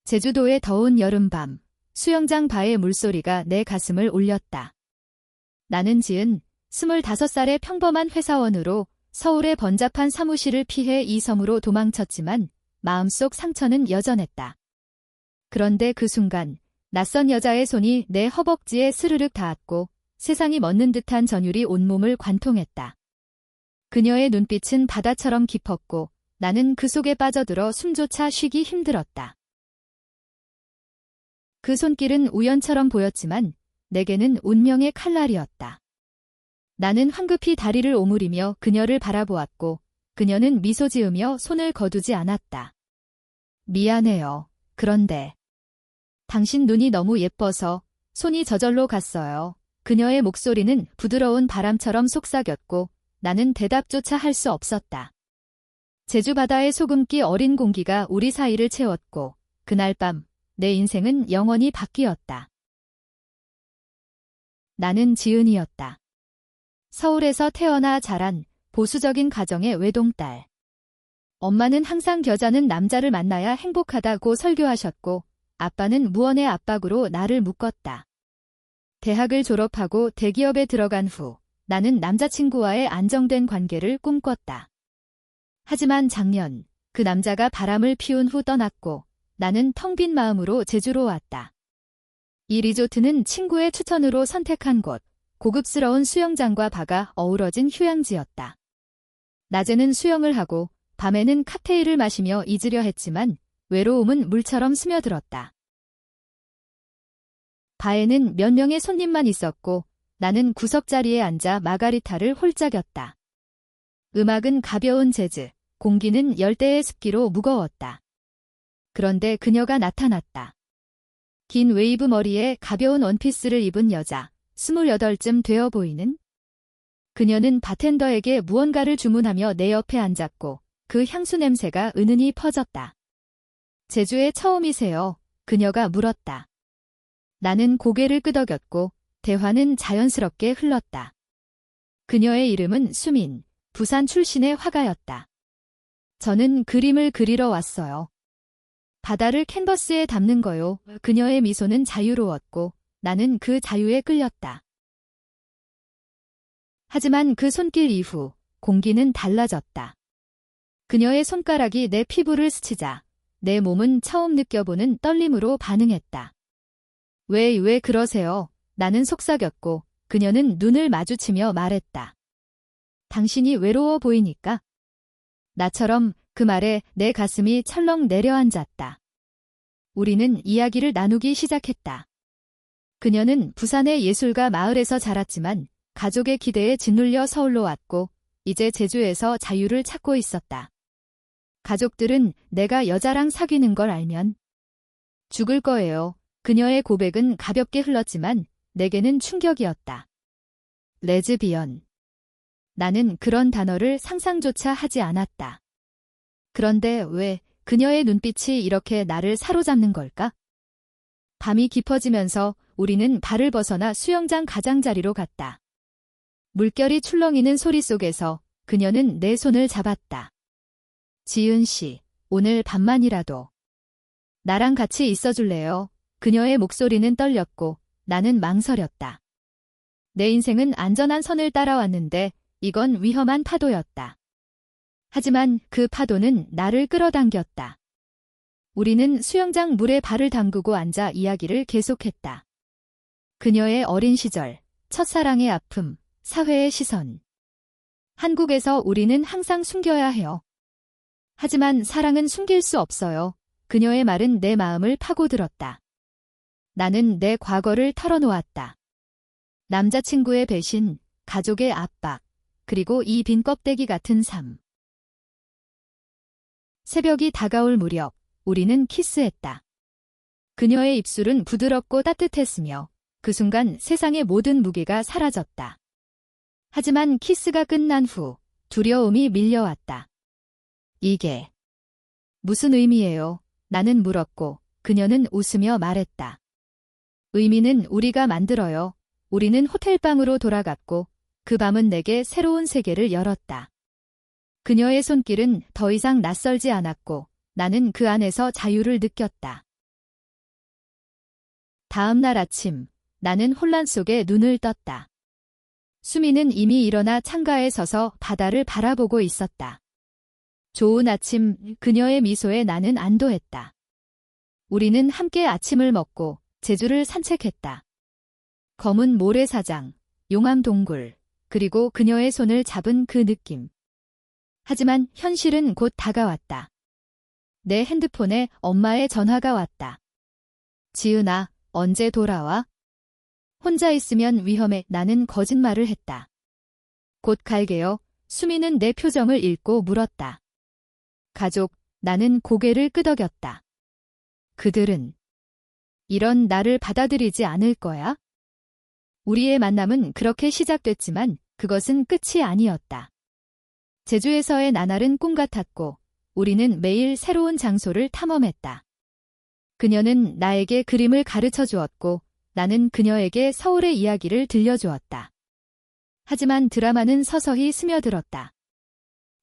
제주도의 더운 여름밤, 수영장 바의 물소리가 내 가슴을 울렸다. 나는 지은 25살의 평범한 회사원으로 서울의 번잡한 사무실을 피해 이 섬으로 도망쳤지만 마음속 상처는 여전했다. 그런데 그 순간 낯선 여자의 손이 내 허벅지에 스르륵 닿았고 세상이 멎는 듯한 전율이 온몸을 관통했다. 그녀의 눈빛은 바다처럼 깊었고 나는 그 속에 빠져들어 숨조차 쉬기 힘들었다. 그 손길은 우연처럼 보였지만 내게는 운명의 칼날이었다. 나는 황급히 다리를 오므리며 그녀를 바라보았고 그녀는 미소 지으며 손을 거두지 않았다. 미안해요. 그런데 당신 눈이 너무 예뻐서 손이 저절로 갔어요. 그녀의 목소리는 부드러운 바람처럼 속삭였고 나는 대답조차 할 수 없었다. 제주 바다의 소금기 어린 공기가 우리 사이를 채웠고 그날 밤 내 인생은 영원히 바뀌었다. 나는 지은이었다. 서울에서 태어나 자란 보수적인 가정의 외동딸. 엄마는 항상 겨자는 남자를 만나야 행복하다고 설교하셨고 아빠는 무언의 압박으로 나를 묶었다. 대학을 졸업하고 대기업에 들어간 후 나는 남자친구와의 안정된 관계를 꿈꿨다. 하지만 작년 그 남자가 바람을 피운 후 떠났고 나는 텅 빈 마음으로 제주로 왔다. 이 리조트는 친구의 추천으로 선택한 곳, 고급스러운 수영장과 바가 어우러진 휴양지였다. 낮에는 수영을 하고 밤에는 칵테일을 마시며 잊으려 했지만 외로움은 물처럼 스며들었다. 바에는 몇 명의 손님만 있었고 나는 구석자리에 앉아 마가리타를 홀짝였다. 음악은 가벼운 재즈, 공기는 열대의 습기로 무거웠다. 그런데 그녀가 나타났다. 긴 웨이브 머리에 가벼운 원피스를 입은 여자, 28쯤 되어 보이는? 그녀는 바텐더에게 무언가를 주문하며 내 옆에 앉았고 그 향수 냄새가 은은히 퍼졌다. 제주에 처음이세요? 그녀가 물었다. 나는 고개를 끄덕였고 대화는 자연스럽게 흘렀다. 그녀의 이름은 수민, 부산 출신의 화가였다. 저는 그림을 그리러 왔어요. 바다를 캔버스에 담는 거요. 그녀의 미소는 자유로웠고 나는 그 자유에 끌렸다. 하지만 그 손길 이후 공기는 달라졌다. 그녀의 손가락이 내 피부를 스치자 내 몸은 처음 느껴보는 떨림으로 반응했다. 왜 그러세요? 나는 속삭였고 그녀는 눈을 마주치며 말했다. 당신이 외로워 보이니까. 나처럼 그 말에 내 가슴이 철렁 내려앉았다. 우리는 이야기를 나누기 시작했다. 그녀는 부산의 예술가 마을에서 자랐지만 가족의 기대에 짓눌려 서울로 왔고 이제 제주에서 자유를 찾고 있었다. 가족들은 내가 여자랑 사귀는 걸 알면 죽을 거예요. 그녀의 고백은 가볍게 흘렀지만 내게는 충격이었다. 레즈비언. 나는 그런 단어를 상상조차 하지 않았다. 그런데 왜 그녀의 눈빛이 이렇게 나를 사로잡는 걸까? 밤이 깊어지면서 우리는 발을 벗어나 수영장 가장자리로 갔다. 물결이 출렁이는 소리 속에서 그녀는 내 손을 잡았다. 지은 씨, 오늘 밤만이라도 나랑 같이 있어줄래요? 그녀의 목소리는 떨렸고 나는 망설였다. 내 인생은 안전한 선을 따라왔는데 이건 위험한 파도였다. 하지만 그 파도는 나를 끌어당겼다. 우리는 수영장 물에 발을 담그고 앉아 이야기를 계속했다. 그녀의 어린 시절, 첫사랑의 아픔, 사회의 시선. 한국에서 우리는 항상 숨겨야 해요. 하지만 사랑은 숨길 수 없어요. 그녀의 말은 내 마음을 파고들었다. 나는 내 과거를 털어놓았다. 남자친구의 배신, 가족의 압박, 그리고 이 빈 껍데기 같은 삶. 새벽이 다가올 무렵 우리는 키스했다. 그녀의 입술은 부드럽고 따뜻했으며 그 순간 세상의 모든 무게가 사라졌다. 하지만 키스가 끝난 후 두려움이 밀려왔다. 이게 무슨 의미예요? 나는 물었고 그녀는 웃으며 말했다. 의미는 우리가 만들어요. 우리는 호텔방으로 돌아갔고 그 밤은 내게 새로운 세계를 열었다. 그녀의 손길은 더 이상 낯설지 않았고 나는 그 안에서 자유를 느꼈다. 다음 날 아침, 나는 혼란 속에 눈을 떴다. 수미는 이미 일어나 창가에 서서 바다를 바라보고 있었다. 좋은 아침, 그녀의 미소에 나는 안도했다. 우리는 함께 아침을 먹고 제주를 산책했다. 검은 모래사장, 용암 동굴, 그리고 그녀의 손을 잡은 그 느낌. 하지만 현실은 곧 다가왔다. 내 핸드폰에 엄마의 전화가 왔다. 지은아, 언제 돌아와? 혼자 있으면 위험해. 나는 거짓말을 했다. 곧 갈게요. 수미는 내 표정을 읽고 물었다. 가족, 나는 고개를 끄덕였다. 그들은 이런 나를 받아들이지 않을 거야? 우리의 만남은 그렇게 시작됐지만 그것은 끝이 아니었다. 제주에서의 나날은 꿈 같았고 우리는 매일 새로운 장소를 탐험했다. 그녀는 나에게 그림을 가르쳐 주었고 나는 그녀에게 서울의 이야기를 들려주었다. 하지만 드라마는 서서히 스며들었다.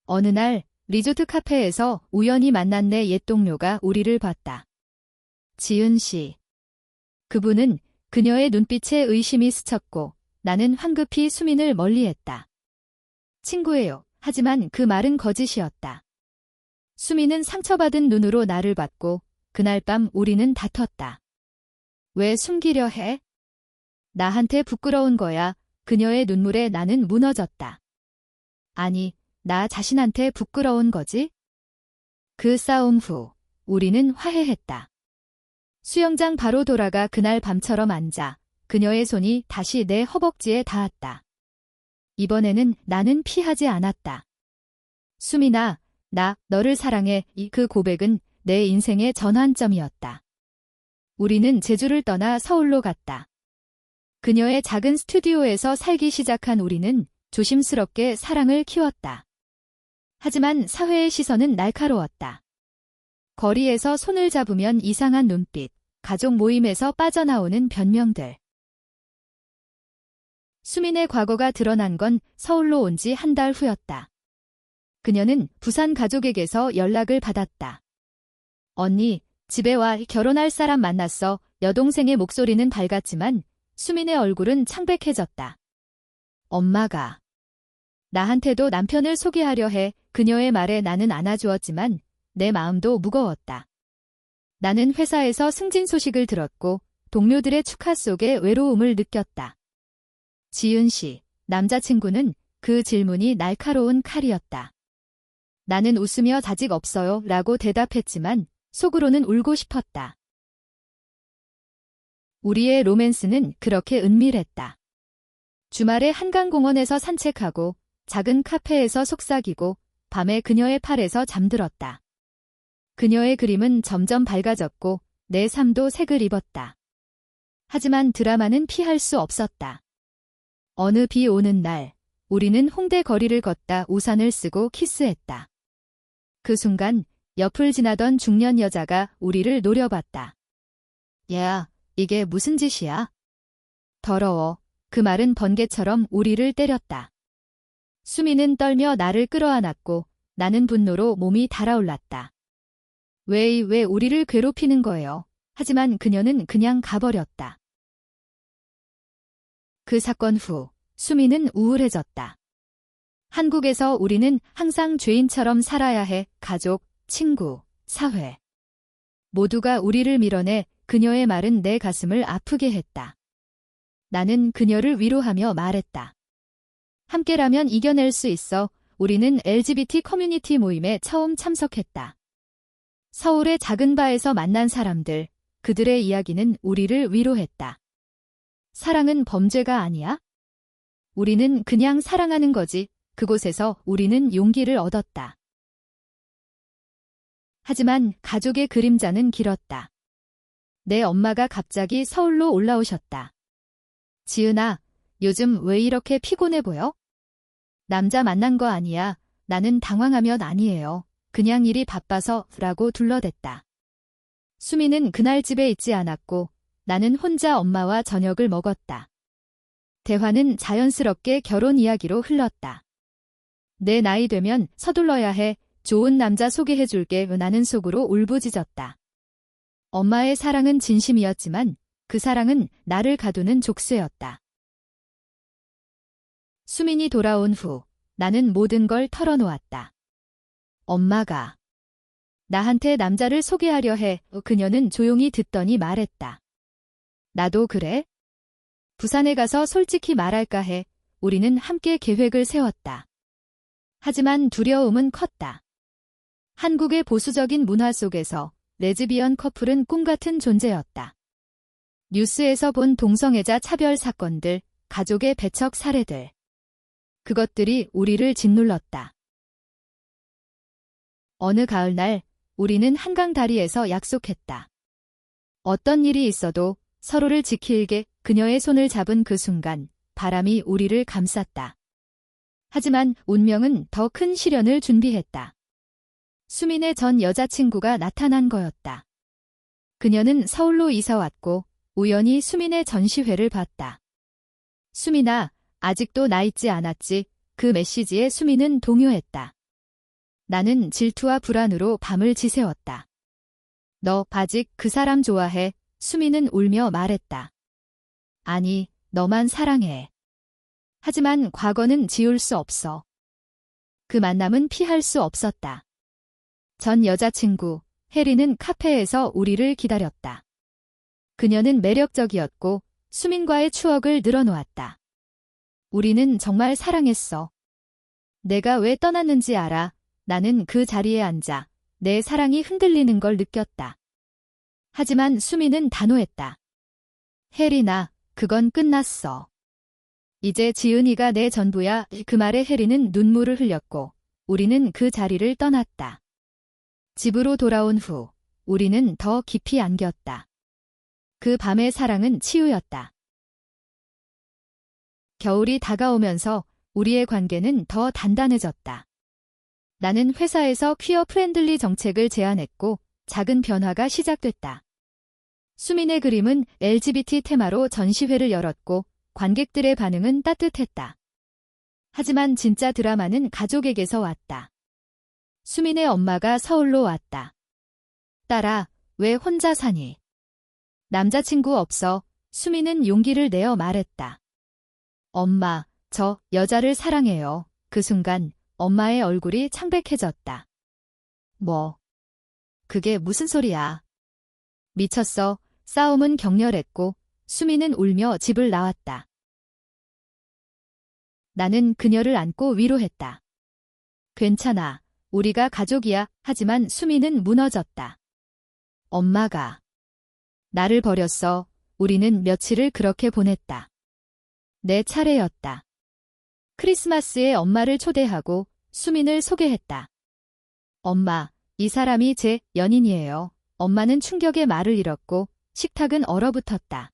어느 날 리조트 카페에서 우연히 만난 내 옛 동료가 우리를 봤다. 지은 씨. 그분은 그녀의 눈빛에 의심이 스쳤고 나는 황급히 수민을 멀리했다. 친구예요. 하지만 그 말은 거짓이었다. 수민은 상처받은 눈으로 나를 봤고 그날 밤 우리는 다퉜다. 왜 숨기려 해? 나한테 부끄러운 거야. 그녀의 눈물에 나는 무너졌다. 아니, 나 자신한테 부끄러운 거지? 그 싸움 후 우리는 화해했다. 수영장 바로 돌아가 그날 밤처럼 앉아 그녀의 손이 다시 내 허벅지에 닿았다. 이번에는 나는 피하지 않았다. 수민아, 나 너를 사랑해. 그 고백은 내 인생의 전환점이었다. 우리는 제주를 떠나 서울로 갔다. 그녀의 작은 스튜디오에서 살기 시작한 우리는 조심스럽게 사랑을 키웠다. 하지만 사회의 시선은 날카로웠다. 거리에서 손을 잡으면 이상한 눈빛, 가족 모임에서 빠져나오는 변명들. 수민의 과거가 드러난 건 서울로 온 지 한 달 후였다. 그녀는 부산 가족에게서 연락을 받았다. 언니, 집에 와. 결혼할 사람 만났어. 여동생의 목소리는 밝았지만 수민의 얼굴은 창백해졌다. 엄마가 나한테도 남편을 소개하려 해. 그녀의 말에 나는 안아주었지만 내 마음도 무거웠다. 나는 회사에서 승진 소식을 들었고 동료들의 축하 속에 외로움을 느꼈다. 지은 씨, 남자친구는? 그 질문이 날카로운 칼이었다. 나는 웃으며 아직 없어요 라고 대답했지만 속으로는 울고 싶었다. 우리의 로맨스는 그렇게 은밀했다. 주말에 한강공원에서 산책하고 작은 카페에서 속삭이고 밤에 그녀의 팔에서 잠들었다. 그녀의 그림은 점점 밝아졌고 내 삶도 색을 입었다. 하지만 드라마는 피할 수 없었다. 어느 비 오는 날, 우리는 홍대 거리를 걷다 우산을 쓰고 키스했다. 그 순간 옆을 지나던 중년 여자가 우리를 노려봤다. 야, 이게 무슨 짓이야? 더러워. 그 말은 번개처럼 우리를 때렸다. 수미는 떨며 나를 끌어안았고 나는 분노로 몸이 달아올랐다. 왜 우리를 괴롭히는 거예요? 하지만 그녀는 그냥 가버렸다. 그 사건 후 수미는 우울해졌다. 한국에서 우리는 항상 죄인처럼 살아야 해. 가족, 친구, 사회. 모두가 우리를 밀어내. 그녀의 말은 내 가슴을 아프게 했다. 나는 그녀를 위로하며 말했다. 함께라면 이겨낼 수 있어. 우리는 LGBT 커뮤니티 모임에 처음 참석했다. 서울의 작은 바에서 만난 사람들, 그들의 이야기는 우리를 위로했다. 사랑은 범죄가 아니야? 우리는 그냥 사랑하는 거지. 그곳에서 우리는 용기를 얻었다. 하지만 가족의 그림자는 길었다. 내 엄마가 갑자기 서울로 올라오셨다. 지은아, 요즘 왜 이렇게 피곤해 보여? 남자 만난 거 아니야. 나는 당황하면 아니에요. 그냥 일이 바빠서 라고 둘러댔다. 수미는 그날 집에 있지 않았고 나는 혼자 엄마와 저녁을 먹었다. 대화는 자연스럽게 결혼 이야기로 흘렀다. 내 나이 되면 서둘러야 해. 좋은 남자 소개해줄게. 나는 속으로 울부짖었다. 엄마의 사랑은 진심이었지만 그 사랑은 나를 가두는 족쇄였다. 수민이 돌아온 후 나는 모든 걸 털어놓았다. 엄마가 나한테 남자를 소개하려 해. 그녀는 조용히 듣더니 말했다. 나도 그래? 부산에 가서 솔직히 말할까 해. 우리는 함께 계획을 세웠다. 하지만 두려움은 컸다. 한국의 보수적인 문화 속에서 레즈비언 커플은 꿈같은 존재였다. 뉴스에서 본 동성애자 차별 사건들, 가족의 배척 사례들. 그것들이 우리를 짓눌렀다. 어느 가을날 우리는 한강 다리에서 약속했다. 어떤 일이 있어도 서로를 지키게. 그녀의 손을 잡은 그 순간 바람이 우리를 감쌌다. 하지만 운명은 더 큰 시련을 준비했다. 수민의 전 여자친구가 나타난 거였다. 그녀는 서울로 이사왔고 우연히 수민의 전시회를 봤다. 수민아, 아직도 나 잊지 않았지? 그 메시지에 수민은 동요했다. 나는 질투와 불안으로 밤을 지새웠다. 너 아직 그 사람 좋아해? 수민은 울며 말했다. 아니, 너만 사랑해. 하지만 과거는 지울 수 없어. 그 만남은 피할 수 없었다. 전 여자친구, 혜리는 카페에서 우리를 기다렸다. 그녀는 매력적이었고 수민과의 추억을 늘어놓았다. 우리는 정말 사랑했어. 내가 왜 떠났는지 알아. 나는 그 자리에 앉아 내 사랑이 흔들리는 걸 느꼈다. 하지만 수민은 단호했다. 혜리나, 그건 끝났어. 이제 지은이가 내 전부야. 그 말에 혜리는 눈물을 흘렸고 우리는 그 자리를 떠났다. 집으로 돌아온 후 우리는 더 깊이 안겼다. 그 밤의 사랑은 치유였다. 겨울이 다가오면서 우리의 관계는 더 단단해졌다. 나는 회사에서 퀴어 프렌들리 정책을 제안했고 작은 변화가 시작됐다. 수민의 그림은 LGBT 테마로 전시회를 열었고 관객들의 반응은 따뜻했다. 하지만 진짜 드라마는 가족에게서 왔다. 수민의 엄마가 서울로 왔다. 딸아, 왜 혼자 사니? 남자친구 없어. 수민은 용기를 내어 말했다. 엄마, 저 여자를 사랑해요. 그 순간 엄마의 얼굴이 창백해졌다. 뭐? 그게 무슨 소리야? 미쳤어. 싸움은 격렬했고 수민은 울며 집을 나왔다. 나는 그녀를 안고 위로했다. 괜찮아. 우리가 가족이야. 하지만 수민은 무너졌다. 엄마가 나를 버렸어. 우리는 며칠을 그렇게 보냈다. 내 차례였다. 크리스마스에 엄마를 초대하고 수민을 소개했다. 엄마, 이 사람이 제 연인이에요. 엄마는 충격에 말을 잃었고 식탁은 얼어붙었다.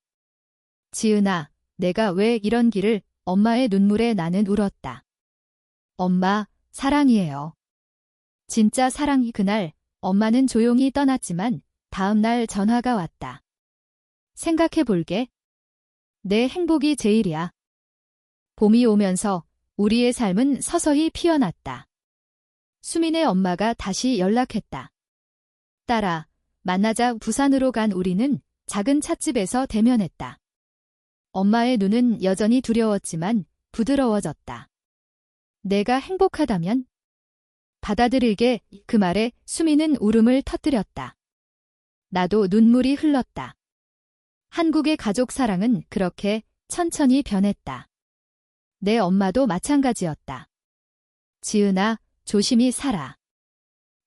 지은아, 내가 왜 이런 길을? 엄마의 눈물에 나는 울었다. 엄마, 사랑이에요. 진짜 사랑이. 그날 엄마는 조용히 떠났지만 다음 날 전화가 왔다. 생각해 볼게. 내 행복이 제일이야. 봄이 오면서 우리의 삶은 서서히 피어났다. 수민의 엄마가 다시 연락했다. 딸아, 만나자. 부산으로 간 우리는 작은 찻집에서 대면했다. 엄마의 눈은 여전히 두려웠지만 부드러워졌다. 내가 행복하다면? 받아들일게. 그 말에 수민은 울음을 터뜨렸다. 나도 눈물이 흘렀다. 한국의 가족 사랑은 그렇게 천천히 변했다. 내 엄마도 마찬가지였다. 지은아, 조심히 살아.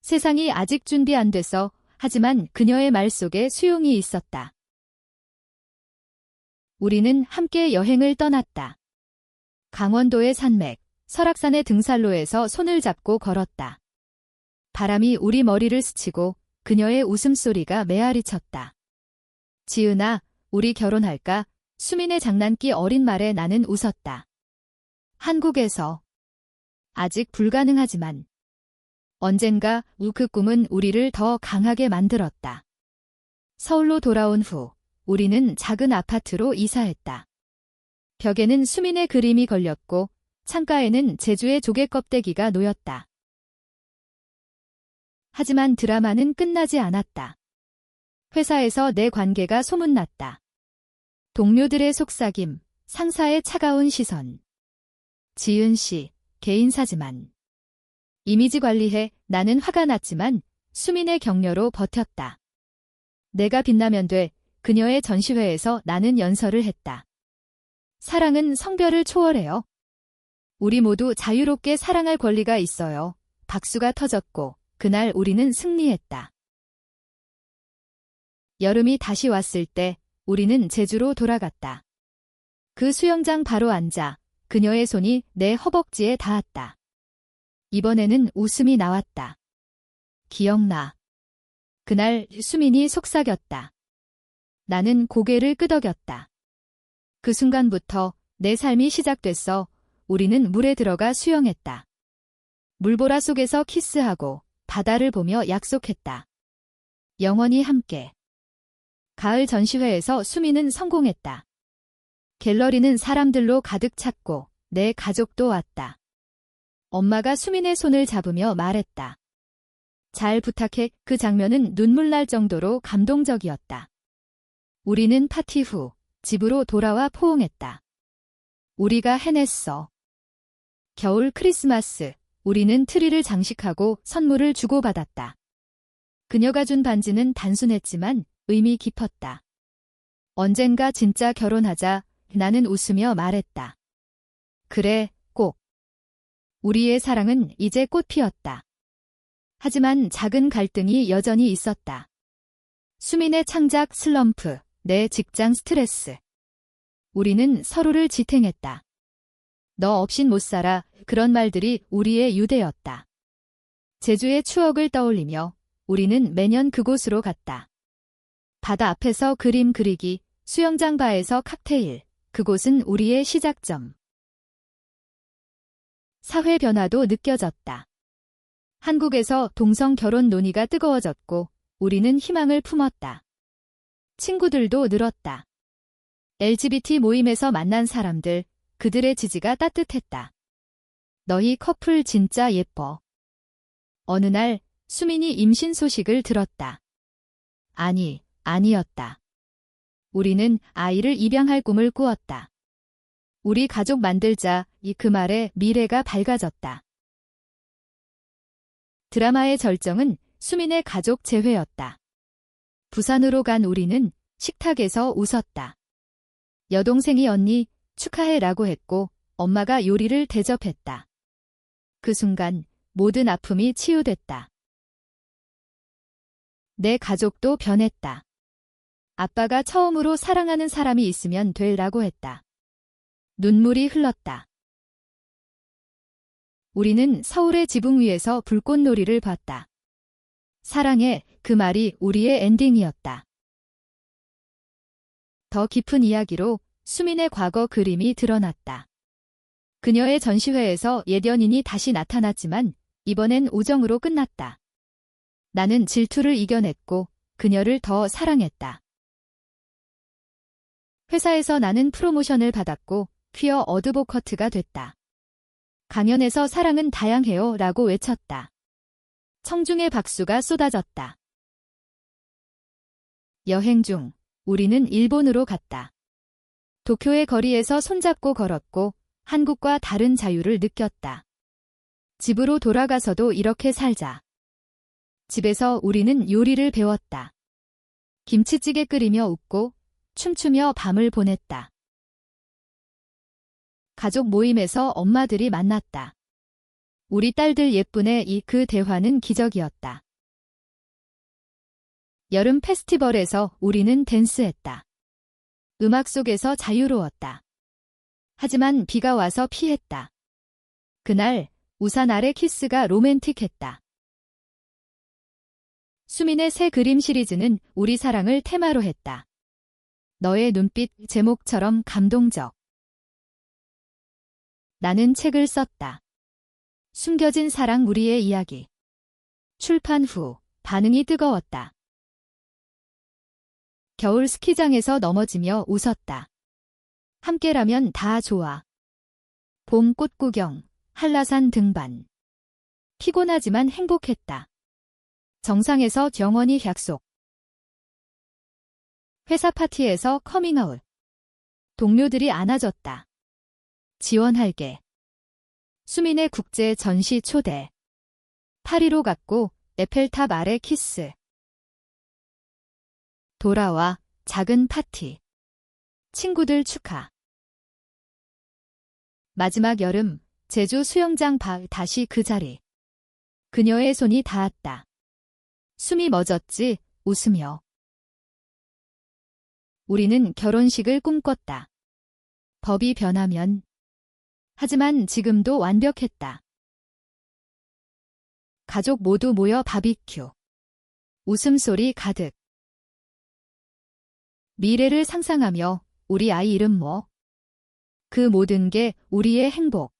세상이 아직 준비 안 됐어. 하지만 그녀의 말 속에 수용이 있었다. 우리는 함께 여행을 떠났다. 강원도의 산맥, 설악산의 등산로에서 손을 잡고 걸었다. 바람이 우리 머리를 스치고 그녀의 웃음소리가 메아리 쳤다. 지은아, 우리 결혼할까? 수민의 장난기 어린 말에 나는 웃었다. 한국에서. 아직 불가능하지만. 언젠가 그 꿈은 우리를 더 강하게 만들었다. 서울로 돌아온 후 우리는 작은 아파트로 이사했다. 벽에는 수민의 그림이 걸렸고 창가에는 제주의 조개 껍데기가 놓였다. 하지만 드라마는 끝나지 않았다. 회사에서 내 관계가 소문났다. 동료들의 속삭임, 상사의 차가운 시선. 지은 씨, 개인사지만. 이미지 관리해. 나는 화가 났지만 수민의 격려로 버텼다. 내가 빛나면 돼. 그녀의 전시회에서 나는 연설을 했다. 사랑은 성별을 초월해요. 우리 모두 자유롭게 사랑할 권리가 있어요. 박수가 터졌고 그날 우리는 승리했다. 여름이 다시 왔을 때 우리는 제주로 돌아갔다. 그 수영장 바로 앉아 그녀의 손이 내 허벅지에 닿았다. 이번에는 웃음이 나왔다. 기억나. 그날 수민이 속삭였다. 나는 고개를 끄덕였다. 그 순간부터 내 삶이 시작됐어. 우리는 물에 들어가 수영했다. 물보라 속에서 키스하고 바다를 보며 약속했다. 영원히 함께. 가을 전시회에서 수민은 성공했다. 갤러리는 사람들로 가득 찼고 내 가족도 왔다. 엄마가 수민의 손을 잡으며 말했다. 잘 부탁해. 그 장면은 눈물 날 정도로 감동적이었다. 우리는 파티 후 집으로 돌아와 포옹했다. 우리가 해냈어. 겨울 크리스마스, 우리는 트리를 장식하고 선물을 주고받았다. 그녀가 준 반지는 단순했지만 의미 깊었다. 언젠가 진짜 결혼하자. 나는 웃으며 말했다. 그래, 꼭. 우리의 사랑은 이제 꽃 피었다. 하지만 작은 갈등이 여전히 있었다. 수민의 창작 슬럼프, 내 직장 스트레스. 우리는 서로를 지탱했다. 너 없인 못 살아. 그런 말들이 우리의 유대였다. 제주의 추억을 떠올리며 우리는 매년 그곳으로 갔다. 바다 앞에서 그림 그리기, 수영장 바에서 칵테일. 그곳은 우리의 시작점. 사회 변화도 느껴졌다. 한국에서 동성 결혼 논의가 뜨거워졌고 우리는 희망을 품었다. 친구들도 늘었다. LGBT 모임에서 만난 사람들, 그들의 지지가 따뜻했다. 너희 커플 진짜 예뻐. 어느 날 수민이 임신 소식을 들었다. 아니었다. 우리는 아이를 입양할 꿈을 꾸었다. 우리 가족 만들자. 그 말에 미래가 밝아졌다. 드라마의 절정은 수민의 가족 재회였다. 부산으로 간 우리는 식탁에서 웃었다. 여동생이 언니 축하해라고 했고 엄마가 요리를 대접했다. 그 순간 모든 아픔이 치유됐다. 내 가족도 변했다. 아빠가 처음으로 사랑하는 사람이 있으면 되라고 했다. 눈물이 흘렀다. 우리는 서울의 지붕 위에서 불꽃놀이를 봤다. 사랑해, 그 말이 우리의 엔딩이었다. 더 깊은 이야기로 수민의 과거 그림이 드러났다. 그녀의 전시회에서 옛 연인이 다시 나타났지만 이번엔 우정으로 끝났다. 나는 질투를 이겨냈고 그녀를 더 사랑했다. 회사에서 나는 프로모션을 받았고 퀴어 어드보커트가 됐다. 강연에서 사랑은 다양해요 라고 외쳤다. 청중의 박수가 쏟아졌다. 여행 중 우리는 일본으로 갔다. 도쿄의 거리에서 손잡고 걸었고 한국과 다른 자유를 느꼈다. 집으로 돌아가서도 이렇게 살자. 집에서 우리는 요리를 배웠다. 김치찌개 끓이며 웃고 춤추며 밤을 보냈다. 가족 모임에서 엄마들이 만났다. 우리 딸들 예쁘네. 그 대화는 기적이었다. 여름 페스티벌에서 우리는 댄스했다. 음악 속에서 자유로웠다. 하지만 비가 와서 피했다. 그날 우산 아래 키스가 로맨틱했다. 수민의 새 그림 시리즈는 우리 사랑을 테마로 했다. 너의 눈빛 제목처럼 감동적. 나는 책을 썼다. 숨겨진 사랑 우리의 이야기. 출판 후 반응이 뜨거웠다. 겨울 스키장에서 넘어지며 웃었다. 함께라면 다 좋아. 봄 꽃구경, 한라산 등반. 피곤하지만 행복했다. 정상에서 영원히 약속. 회사 파티에서 커밍아웃. 동료들이 안아줬다. 지원할게. 수민의 국제 전시 초대. 파리로 갔고 에펠탑 아래 키스. 돌아와 작은 파티. 친구들 축하. 마지막 여름 제주 수영장 다시 그 자리. 그녀의 손이 닿았다. 숨이 멎었지 웃으며. 우리는 결혼식을 꿈꿨다. 법이 변하면. 하지만 지금도 완벽했다. 가족 모두 모여 바비큐. 웃음소리 가득. 미래를 상상하며 우리 아이 이름 뭐? 그 모든 게 우리의 행복.